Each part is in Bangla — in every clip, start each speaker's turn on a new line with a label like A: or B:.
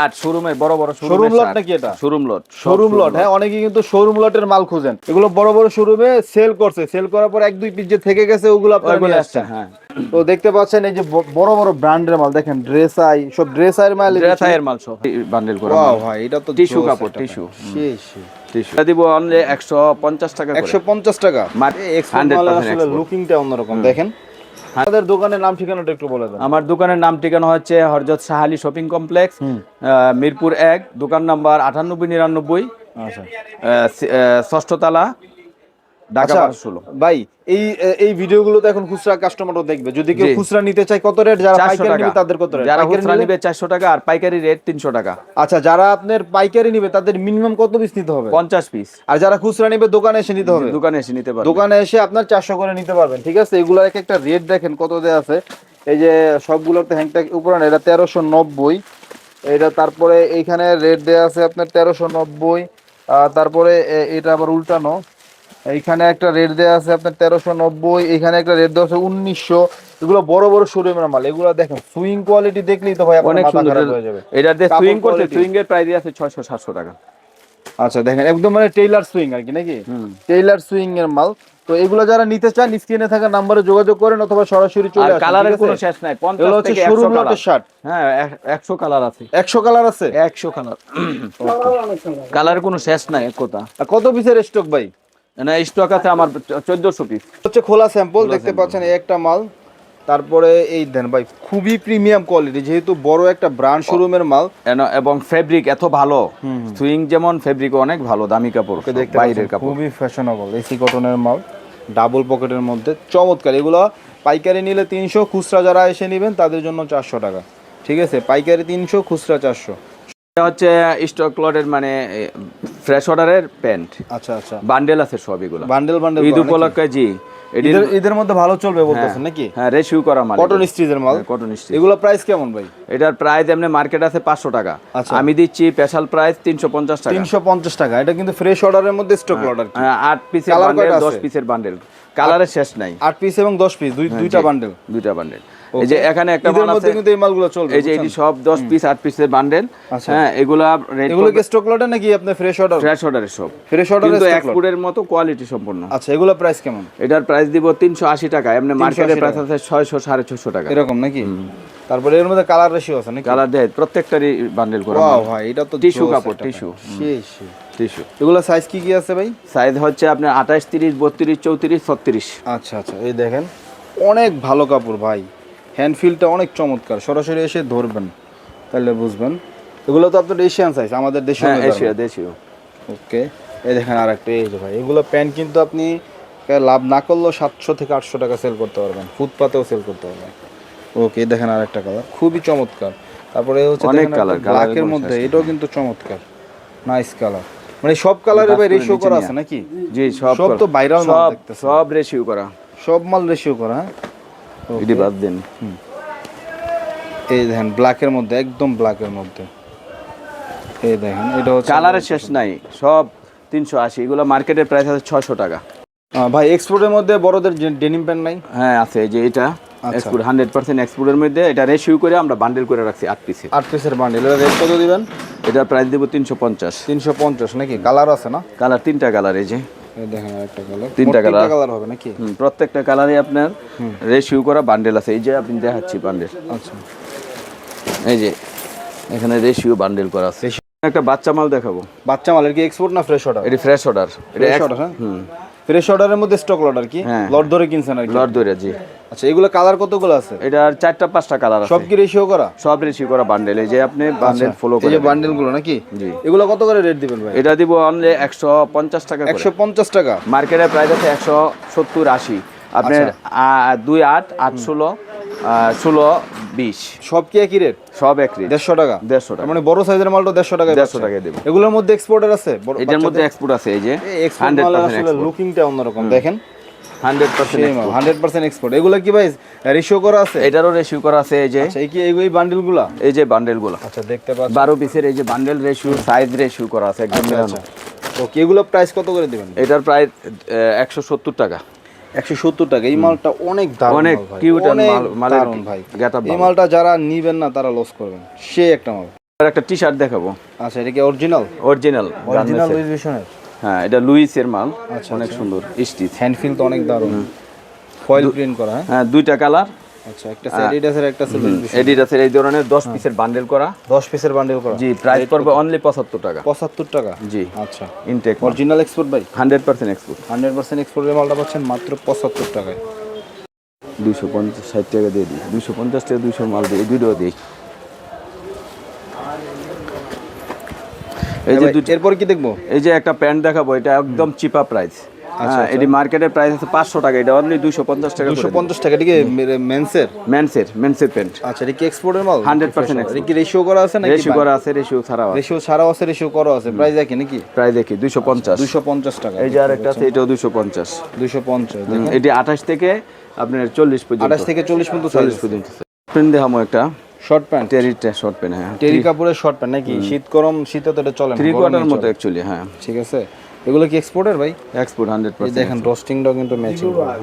A: আর শোরুমের বড় বড়
B: শোরুম লট নাকি এটা? শোরুম লট, হ্যাঁ অনেকে কিন্তু শোরুম লটের মাল খুঁজেন। এগুলো বড় বড় শোরুমে সেল করছে, সেল করার পর এক দুই পিস যে থেকে গেছে ওগুলো আপনারা নিয়ে আসছেন।
A: হ্যাঁ,
B: তো দেখতে পাচ্ছেন এই যে বড় বড় ব্র্যান্ডের মাল, দেখেন ড্রেসাই, সব ড্রেসাইয়ের মাল,
A: ড্রেসাইয়ের মাল সব বান্ডেল করা মাল।
B: ওয়াও ভাই, এটা তো
A: টিস্যু কাপড়, টিস্যু টিস্যু দিব অনলি 150 টাকা করে।
B: 150 টাকা। এক্সপোর্ট মালের আসলে লুকিংটা অন্যরকম। দেখেন আমাদের দোকানের নাম ঠিকানাটা একটু বলে দেন।
A: আমার দোকানের নাম ঠিকানা হচ্ছে হযরত শাহ আলী শপিং কমপ্লেক্স, মিরপুর 1, দোকান নাম্বার 9899,
B: আচ্ছা,
A: ষষ্ঠ তলা, ঢাকা 1216।
B: ভাই এই ভিডিওগুলো তো এখন খুচরা কাস্টমারও দেখবে, যদি কেউ খুচরা নিতে চায় কত রেট, যারা পাইকারি নেবে তাদের কত রেট?
A: যারা খুচরা নেবে 400 টাকা আর পাইকারি রেট 300 টাকা।
B: আচ্ছা, যারা আপনার পাইকারি নেবে তাদের মিনিমাম কত পিস নিতে হবে?
A: 50 পিস।
B: আর যারা খুচরা নেবে দোকানে এসে নিতে হবে?
A: দোকানে এসে নিতে পারবেন।
B: দোকানে এসে আপনার 400 করে নিতে পারবেন, ঠিক আছে। এগুলা এক একটা রেট দেখেন কত দেয়া আছে। এই যে সবগুলোতে হ্যাংটা উপরে এটা 1390, এটা তারপরে এইখানে রেট দেয়া আছে আপনার 1390, তারপরে এটা আবার উল্টানো, এইখানে একটা রেট দেওয়া আছে আপনার 1390, এখানে একটা রেট দেওয়া আছে 1900। এগুলো বড় বড় শোরুমের মাল। এগুলো দেখেন সুইং কোয়ালিটি দেখলেই তো ভাই আপনার মাথা খারাপ হয়ে যাবে।
A: এটা দিয়ে সুইং করতে সুইং এর প্রাইস আছে 600-700 টাকা।
B: আচ্ছা দেখেন একদম মানে টেইলার সুইং আর কি, নাকি টেইলার সুইং এর মাল। তো এগুলো যারা নিতে চান স্ক্রিনে থাকা নম্বরে যোগাযোগ করেন অথবা সরাসরি চলে আসেন।
A: কালারের কোনো শেষ নাই, 50 থেকে 100 কালার।
B: শার্ট,
A: হ্যাঁ 100 কালার আছে।
B: 100 কালার আছে,
A: 100 কালার। কালারের কোনো শেষ নাই কথা।
B: কত পিসের স্টক ভাই?
A: না স্টক আছে আমার 1400 পিস।
B: হচ্ছে খোলা স্যাম্পল দেখতে পাচ্ছেন এই একটা মাল। তারপরে এই দেন ভাই খুবই প্রিমিয়াম কোয়ালিটি, যেহেতু বড় একটা ব্র্যান্ড শোরুমের মাল
A: এবং ফেব্রিক এত ভালো, সুইং যেমন ফেব্রিক অনেক ভালো, দামি কাপড়, বাইরের কাপড়,
B: খুবই ফ্যাশনেবল এসি কটনের মাল, ডাবল পকেটের মধ্যে চমৎকার। এগুলো পাইকারি নিলে 300, খুচরা যারা এসে নেবেন তাদের জন্য 400 টাকা, ঠিক আছে। পাইকারি 300, খুচরা 400।
A: এটা হচ্ছে স্টক লটের মানে ফ্রেশ অর্ডারের প্যান্ট।
B: আচ্ছা আচ্ছা,
A: বান্ডেল আছে সব, এগুলো
B: বান্ডেল
A: ঈদ উপলক্ষে। জি,
B: ঈদের মধ্যে ভালো চলবে বলতেছেন নাকি?
A: হ্যাঁ রেশিও করা মাল,
B: কটন স্টিচের মাল,
A: কটন স্টিচ।
B: এগুলো প্রাইস কেমন ভাই?
A: এটার প্রাইস এমনি মার্কেট আছে 500 টাকা, আমি দিচ্ছি স্পেশাল প্রাইস 350 টাকা।
B: 350 টাকা। এটা কিন্তু ফ্রেশ অর্ডারের মধ্যে স্টক অর্ডার,
A: 8 পিসের বান্ডেল, 10 পিসের বান্ডেল, কালারের শেষ নাই।
B: 8 পিস এবং 10 পিস, দুইটা বান্ডেল,
A: দুইটা বান্ডেল। এই যে এখানে একটা মাল আছে
B: কিন্তু এই মালগুলো চলবে।
A: এই যে এটি সব 10 পিস 8 পিসের বান্ডেল। হ্যাঁ এগুলো
B: কি স্টক লটে নাকি আপনি ফ্রেশ অর্ডার?
A: ফ্রেশ অর্ডারের সব,
B: ফ্রেশ অর্ডার
A: কিন্তু এক্সপোর্টের মতো কোয়ালিটি সম্পন্ন।
B: আচ্ছা, এগুলো প্রাইস কেমন?
A: এটার প্রাইস দিব 380 টাকা, এমনি মার্কেটে প্রাইস আছে 600 650 টাকা
B: এরকম নাকি? তারপরে এর মধ্যে কালার রেশিও আছে নাকি?
A: কালার দেয় প্রত্যেকটারই বান্ডেল করা।
B: ওয়াও ভাই, এটা তো
A: টিস্যু কাপড়, টিস্যু টিস্যু।
B: এগুলো সাইজ কি কি আছে ভাই?
A: সাইজ হচ্ছে আপনার 28 30 32 34 36।
B: আচ্ছা আচ্ছা, এই দেখেন অনেক ভালো কাপড় ভাই, হ্যান্ড ফিলটা অনেক চমৎকার। সরাসরি এসে ধরবেন তাহলে বুঝবেন। এগুলো তো আপনার এশিয়ান সাইজ, আমাদের দেশীয়।
A: এশিয়া দেশীয়।
B: ওকে, এই দেখেন আরেকটা, এই যে ভাই এগুলো প্যান্ট কিন্তু আপনি লাভ না করলেও 700 থেকে 800 টাকা সেল করতে পারবেন, ফুটপাতেও সেল করতে পারবেন। ওকে, দেখেন আরেকটা কালার খুবই চমৎকার। তারপরে হচ্ছে
A: অনেক কালার,
B: ব্ল্যাকের মধ্যে এটাও কিন্তু চমৎকার, নাইস কালার। মানে সব কালারে ভাই রেশিও করা আছে নাকি?
A: জি সব
B: তো ভাইরাল মাল দেখতেছেন,
A: সব রেশিও করা,
B: সব মাল রেশিও করা। হ্যাঁ
A: এডি বাদ দেন।
B: এই দেখেন ব্ল্যাকের মধ্যে, একদম ব্ল্যাকের মধ্যে, এই দেখেন এটা হচ্ছে
A: কালারের শেষ নাই, সব 380। এগুলো মার্কেটের প্রাইস আছে 600 টাকা।
B: ভাই এক্সপোর্টের মধ্যে বড়দের ডেনিম প্যান্ট নাই?
A: হ্যাঁ আছে, এই যে এটা এক্সপোর্ট 100% এক্সপোর্টের মধ্যে, এটা রেশিও করে আমরা বান্ডেল করে রাখছি 8 পিসের।
B: 8 পিসের বান্ডেল, এটা রেট কত দিবেন?
A: এটার প্রাইস দেব 350।
B: 350 নাকি? কালার আছে না?
A: কালার 3টা কালার, এই যে
B: দেখেন আরেকটা কালার,
A: 3টা
B: কালার হবে নাকি?
A: প্রত্যেকটা কালারই আপনার রেশিও করা বান্ডেল আছে। এই যে আপনি দেখাচ্ছি বান্ডেল।
B: আচ্ছা,
A: এই যে এখানে রেশিও বান্ডেল করা আছে। একটা বাচ্চা মাল দেখাবো।
B: বাচ্চা মাল, এর কি এক্সপোর্ট না ফ্রেশ অর্ডার?
A: এটা ফ্রেশ অর্ডার, এটা
B: অর্ডার। হ্যাঁ ফ্রেশ অর্ডারের মধ্যে স্টক লট আর কি, লট ধরে কিনছেন আর কি?
A: লট ধরে, জি।
B: আচ্ছা, এগুলো কালার কতগুলো আছে?
A: এটার 4টা 5টা কালার আছে।
B: সব কি রেশিও করা?
A: সব রেশিও করা বান্ডেল। এই যে আপনি বান্ডেল ফলো করে,
B: এই যে বান্ডেল গুলো নাকি?
A: জি।
B: এগুলো কত করে রেট দিবেন ভাই?
A: এটা দিব অনলি 150 টাকা করে।
B: 150 টাকা।
A: মার্কেটের প্রাইস আছে 170 80। আপনার 2 8 8 16 16 20
B: সব কি একই রেট?
A: সব এক রেট,
B: 150 টাকা।
A: 150 টাকা।
B: মানে বড় সাইজের মালটা 150 টাকা,
A: 150 টাকা দেব।
B: এগুলোর মধ্যে এক্সপোর্টার আছে?
A: এটার মধ্যে এক্সপোর্ট আছে। এই যে
B: 100% লুকিংটা অন্যরকম, দেখেন
A: 100%
B: এক্সপোর্ট। এগুলো কি ভাই রেশিও করা আছে?
A: এটারও রেশিও করা আছে। এই যে
B: আচ্ছা, এই বান্ডেলগুলো,
A: এই যে বান্ডেলগুলো,
B: আচ্ছা দেখতে পাচ্ছেন
A: 12 পিসের এই যে বান্ডেল রেশিও, সাইজ রেশিও করা আছে একদম মিলানো।
B: ওকে, এগুলো প্রাইস কত করে দিবেন?
A: এটার প্রাইস 170 টাকা।
B: 170 টাকা। এই মালটা অনেক দারুণ,
A: অনেক কিউট মাল,
B: মালের ভাই। এই মালটা যারা নিবেন না তারা লস করবেন, সে একটা মাল।
A: আর একটা টি শার্ট দেখাবো,
B: আচ্ছা এটা কি অরিজিনাল?
A: Original
B: Luis ভিশনের।
A: হ্যাঁ এটা লুইসের মাল,
B: আচ্ছা,
A: অনেক সুন্দর স্টিচ,
B: হ্যান্ড ফিল তো অনেক দারুণ, ফয়েল প্রিন্ট করা। হ্যাঁ
A: হ্যাঁ দুইটা কালার।
B: আচ্ছা একটা অ্যাডিডাসের একটা লুইস ভিশন,
A: এডিডাসের এই ধরনের 10 পিসের বান্ডেল করা,
B: 10 পিসের বান্ডেল করা।
A: জি প্রাইস পড়বে অনলি 75 টাকা।
B: 75 টাকা।
A: জি
B: আচ্ছা
A: ইনটেক
B: অরিজিনাল এক্সপোর্ট ভাই,
A: 100% এক্সপোর্ট।
B: 100% এক্সপোর্টের মালটা পাচ্ছেন মাত্র 75 টাকায়।
A: 250 60 টাকা দিয়ে দিই, 250 টাকা 200 মাল দিই, দুটো দিই। এই যে
B: এরপর কি দেখবো?
A: এই যে একটা প্যান্ট দেখাবো, এটা একদম চিপা প্রাইস। হ্যাঁ এটি মার্কেটের প্রাইস আছে 500 টাকা, এটা অনলি 250 টাকা।
B: 250 টাকা। এটা কি মেন্সের?
A: মেন্সের প্যান্ট।
B: আচ্ছা এটা কি এক্সপোর্টের মাল?
A: 100%
B: এটা কি রেশিও করা আছে নাকি?
A: রেশিও করা আছে, রেশিও ছাড়াও আছে।
B: রেশিও ছাড়াও আছে, রেশিও করা আছে। প্রাইস দেখি নাকি?
A: প্রাইস দেখি 250।
B: 250 টাকা।
A: এই যে আরেকটা আছে, এটাও 250।
B: 250 দেখেন।
A: এটি 28 থেকে আপনার 40 পর্যন্ত।
B: 28 থেকে 40 পর্যন্ত সাইজ
A: 40 পর্যন্ত। প্রিন্ট দেখামো একটা
B: শর্ট প্যান্ট,
A: টেরিটা শর্ট প্যান্ট। হ্যাঁ
B: টেরি কাপড়ের শর্ট প্যান্ট নাকি? শীত গরম, শীতে তো এটা চলে না,
A: 3 কোয়ার্টার মতো অ্যাকচুয়ালি। হ্যাঁ
B: ঠিক আছে। এগুলো কি এক্সপোর্টের ভাই?
A: এক্সপোর্ট 100%।
B: দেখেন রোস্টিংটাও কিন্তু ম্যাচিং করা।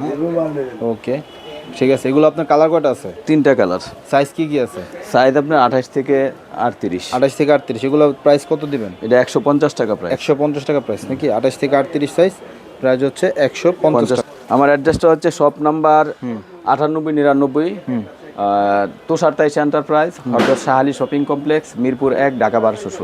B: ওকে ঠিক আছে। এগুলো আপনার কালার কয়টা আছে?
A: 3টা কালার।
B: সাইজ কি কি আছে?
A: সাইজ আপনার 28 থেকে 38।
B: 28 থেকে 38। এগুলো প্রাইস কত দিবেন?
A: এটা 150 টাকা প্রাইস।
B: 150 টাকা প্রাইস নাকি? 28 থেকে 38 সাইজ, প্রাইস হচ্ছে 150 টাকা।
A: আমার অ্যাড্রেসটা হচ্ছে শপ নাম্বার 9899, তুষার তাইসা এন্টারপ্রাইজ, হযরত শাহ আলী শপিং কমপ্লেক্স, মিরপুর 1, ঢাকা 1216।